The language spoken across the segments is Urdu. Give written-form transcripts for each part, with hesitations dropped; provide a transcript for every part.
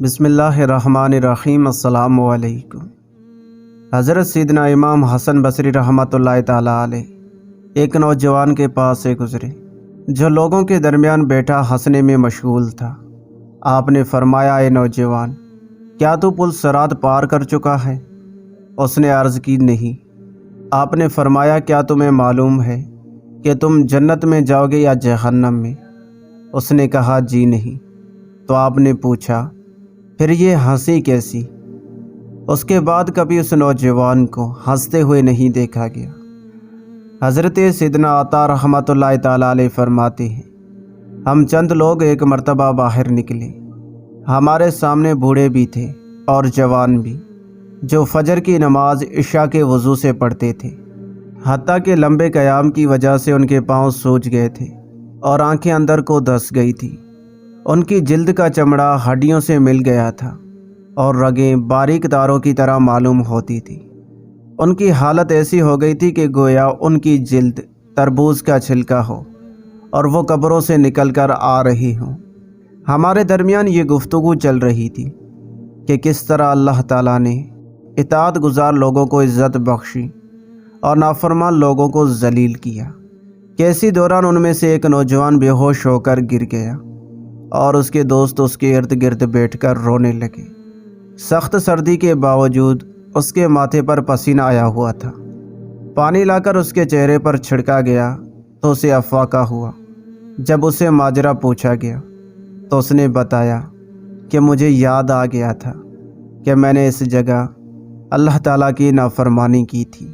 بسم اللہ الرحمن الرحیم۔ السلام علیکم۔ حضرت سیدنا امام حسن بصری رحمۃ اللہ تعالیٰ علیہ ایک نوجوان کے پاس سے گزرے جو لوگوں کے درمیان بیٹھا ہنسنے میں مشغول تھا۔ آپ نے فرمایا، اے نوجوان، کیا تو پل صراط پار کر چکا ہے؟ اس نے عرض کی، نہیں۔ آپ نے فرمایا، کیا تمہیں معلوم ہے کہ تم جنت میں جاؤ گے یا جہنم میں؟ اس نے کہا، جی نہیں۔ تو آپ نے پوچھا، پھر یہ ہنسی کیسی؟ اس کے بعد کبھی اس نوجوان کو ہنستے ہوئے نہیں دیکھا گیا۔ حضرت سیدنا عطا رحمۃ اللہ تعالیٰ علیہ فرماتے ہیں، ہم چند لوگ ایک مرتبہ باہر نکلے۔ ہمارے سامنے بوڑھے بھی تھے اور جوان بھی، جو فجر کی نماز عشاء کے وضو سے پڑھتے تھے، حتیٰ کہ لمبے قیام کی وجہ سے ان کے پاؤں سوج گئے تھے اور آنکھیں اندر کو دھس گئی تھی۔ ان کی جلد کا چمڑا ہڈیوں سے مل گیا تھا اور رگیں باریک تاروں کی طرح معلوم ہوتی تھی۔ ان کی حالت ایسی ہو گئی تھی کہ گویا ان کی جلد تربوز کا چھلکا ہو اور وہ قبروں سے نکل کر آ رہی ہوں۔ ہمارے درمیان یہ گفتگو چل رہی تھی کہ کس طرح اللہ تعالیٰ نے اطاعت گزار لوگوں کو عزت بخشی اور نافرمان لوگوں کو ذلیل کیا کہ اسی دوران ان میں سے ایک نوجوان بے ہوش ہو کر گر گیا اور اس کے دوست اس کے ارد گرد بیٹھ کر رونے لگے۔ سخت سردی کے باوجود اس کے ماتھے پر پسینہ آیا ہوا تھا۔ پانی لا کر اس کے چہرے پر چھڑکا گیا تو اسے افواقہ ہوا۔ جب اسے ماجرا پوچھا گیا تو اس نے بتایا کہ مجھے یاد آ گیا تھا کہ میں نے اس جگہ اللہ تعالیٰ کی نافرمانی کی تھی۔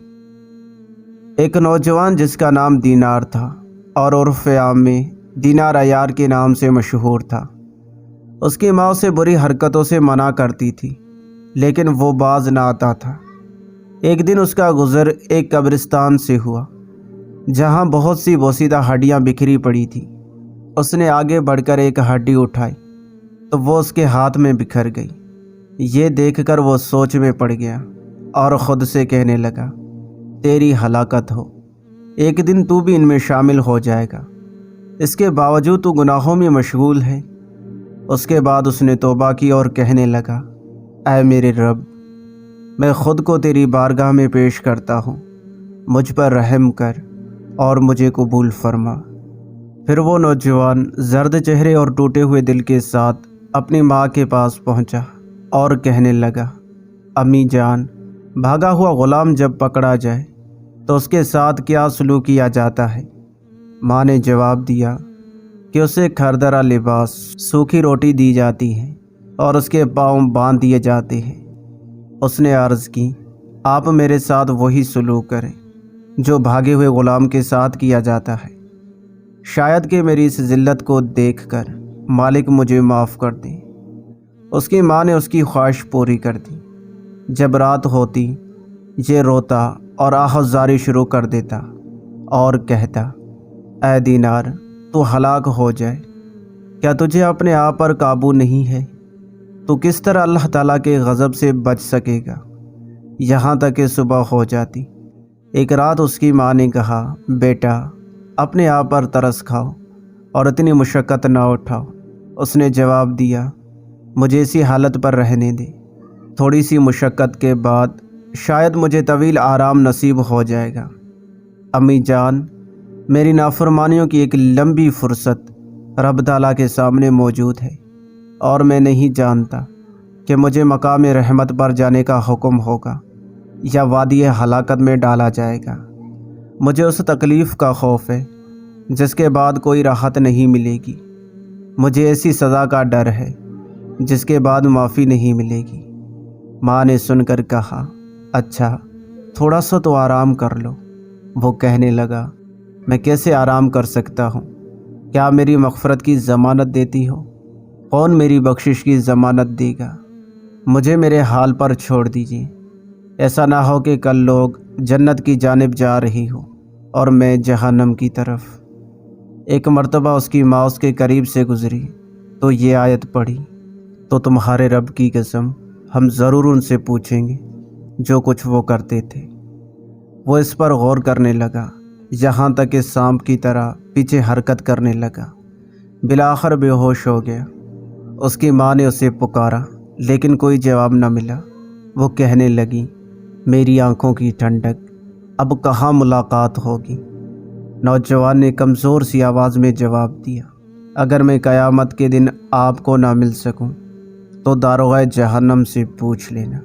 ایک نوجوان جس کا نام دینار تھا اور عرف عام میں دینار عیار کے نام سے مشہور تھا، اس کی ماں اسے بری حرکتوں سے منع کرتی تھی لیکن وہ باز نہ آتا تھا۔ ایک دن اس کا گزر ایک قبرستان سے ہوا جہاں بہت سی بوسیدہ ہڈیاں بکھری پڑی تھیں۔ اس نے آگے بڑھ کر ایک ہڈی اٹھائی تو وہ اس کے ہاتھ میں بکھر گئی۔ یہ دیکھ کر وہ سوچ میں پڑ گیا اور خود سے کہنے لگا، تیری ہلاکت ہو، ایک دن تو بھی ان میں شامل ہو جائے گا، اس کے باوجود تو گناہوں میں مشغول ہے۔ اس کے بعد اس نے توبہ کی اور کہنے لگا، اے میرے رب، میں خود کو تیری بارگاہ میں پیش کرتا ہوں، مجھ پر رحم کر اور مجھے قبول فرما۔ پھر وہ نوجوان زرد چہرے اور ٹوٹے ہوئے دل کے ساتھ اپنی ماں کے پاس پہنچا اور کہنے لگا، امی جان، بھاگا ہوا غلام جب پکڑا جائے تو اس کے ساتھ کیا سلوک کیا جاتا ہے؟ ماں نے جواب دیا کہ اسے کھردرا لباس، سوکھی روٹی دی جاتی ہے اور اس کے پاؤں باندھ دیے جاتے ہیں۔ اس نے عرض کی، آپ میرے ساتھ وہی سلوک کریں جو بھاگے ہوئے غلام کے ساتھ کیا جاتا ہے، شاید کہ میری اس ذلت کو دیکھ کر مالک مجھے معاف کر دے۔ اس کی ماں نے اس کی خواہش پوری کر دی۔ جب رات ہوتی یہ روتا اور آہ زاری شروع کر دیتا اور کہتا، اے دینار، تو ہلاک ہو جائے، کیا تجھے اپنے آپ پر قابو نہیں ہے؟ تو کس طرح اللہ تعالیٰ کے غضب سے بچ سکے گا؟ یہاں تک کہ صبح ہو جاتی۔ ایک رات اس کی ماں نے کہا، بیٹا، اپنے آپ پر ترس کھاؤ اور اتنی مشقت نہ اٹھاؤ۔ اس نے جواب دیا، مجھے اسی حالت پر رہنے دے، تھوڑی سی مشقت کے بعد شاید مجھے طویل آرام نصیب ہو جائے گا۔ امی جان، میری نافرمانیوں کی ایک لمبی فرصت رب تعالیٰ کے سامنے موجود ہے اور میں نہیں جانتا کہ مجھے مقام رحمت پر جانے کا حکم ہوگا یا وادی ہلاکت میں ڈالا جائے گا۔ مجھے اس تکلیف کا خوف ہے جس کے بعد کوئی راحت نہیں ملے گی۔ مجھے ایسی سزا کا ڈر ہے جس کے بعد معافی نہیں ملے گی۔ ماں نے سن کر کہا، اچھا، تھوڑا سا تو آرام کر لو۔ وہ کہنے لگا، میں کیسے آرام کر سکتا ہوں؟ کیا میری مغفرت کی ضمانت دیتی ہو؟ کون میری بخشش کی ضمانت دے گا؟ مجھے میرے حال پر چھوڑ دیجیے۔ ایسا نہ ہو کہ کل لوگ جنت کی جانب جا رہی ہو اور میں جہنم کی طرف۔ ایک مرتبہ اس کی ماں اس کے قریب سے گزری تو یہ آیت پڑھی، تو تمہارے رب کی قسم ہم ضرور ان سے پوچھیں گے جو کچھ وہ کرتے تھے۔ وہ اس پر غور کرنے لگا یہاں تک کہ سانپ کی طرح پیچھے حرکت کرنے لگا۔ بالآخر بے ہوش ہو گیا۔ اس کی ماں نے اسے پکارا لیکن کوئی جواب نہ ملا۔ وہ کہنے لگی، میری آنکھوں کی ٹھنڈک، اب کہاں ملاقات ہوگی؟ نوجوان نے کمزور سی آواز میں جواب دیا، اگر میں قیامت کے دن آپ کو نہ مل سکوں تو داروغہ جہنم سے پوچھ لینا۔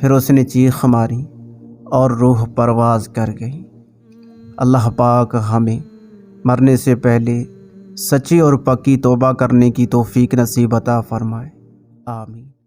پھر اس نے چیخ ماری اور روح پرواز کر گئی۔ اللہ پاک ہمیں مرنے سے پہلے سچی اور پکی توبہ کرنے کی توفیق نصیب عطا فرمائے، آمین۔